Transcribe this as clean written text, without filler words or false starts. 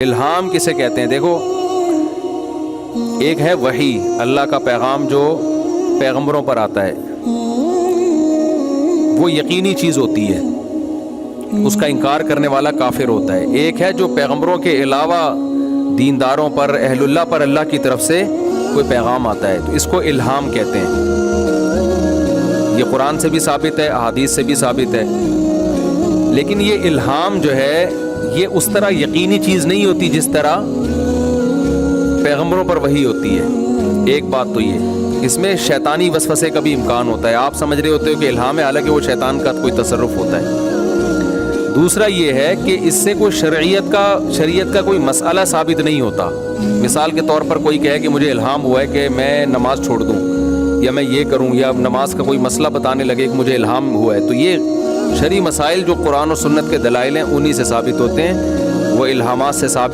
الہام کسے کہتے ہیں؟ دیکھو، ایک ہے وحی، اللہ کا پیغام جو پیغمبروں پر آتا ہے، وہ یقینی چیز ہوتی ہے، اس کا انکار کرنے والا کافر ہوتا ہے۔ ایک ہے جو پیغمبروں کے علاوہ دینداروں پر، اہل اللہ پر اللہ کی طرف سے کوئی پیغام آتا ہے، تو اس کو الہام کہتے ہیں۔ یہ قرآن سے بھی ثابت ہے، احادیث سے بھی ثابت ہے۔ لیکن یہ الہام جو ہے یہ اس طرح یقینی چیز نہیں ہوتی جس طرح پیغمبروں پر وحی ہوتی ہے۔ ایک بات تو یہ، اس میں شیطانی وسوسے کا بھی امکان ہوتا ہے۔ آپ سمجھ رہے ہوتے ہو کہ الہام ہے، حالانکہ وہ شیطان کا کوئی تصرف ہوتا ہے۔ دوسرا یہ ہے کہ اس سے کوئی شریعت کا کوئی مسئلہ ثابت نہیں ہوتا۔ مثال کے طور پر کوئی کہے کہ مجھے الہام ہوا ہے کہ میں نماز چھوڑ دوں، یا میں یہ کروں، یا نماز کا کوئی مسئلہ بتانے لگے کہ مجھے الہام ہوا ہے، تو یہ شرعی مسائل جو قرآن و سنت کے دلائل ہیں انہی سے ثابت ہوتے ہیں، وہ الہامات سے ثابت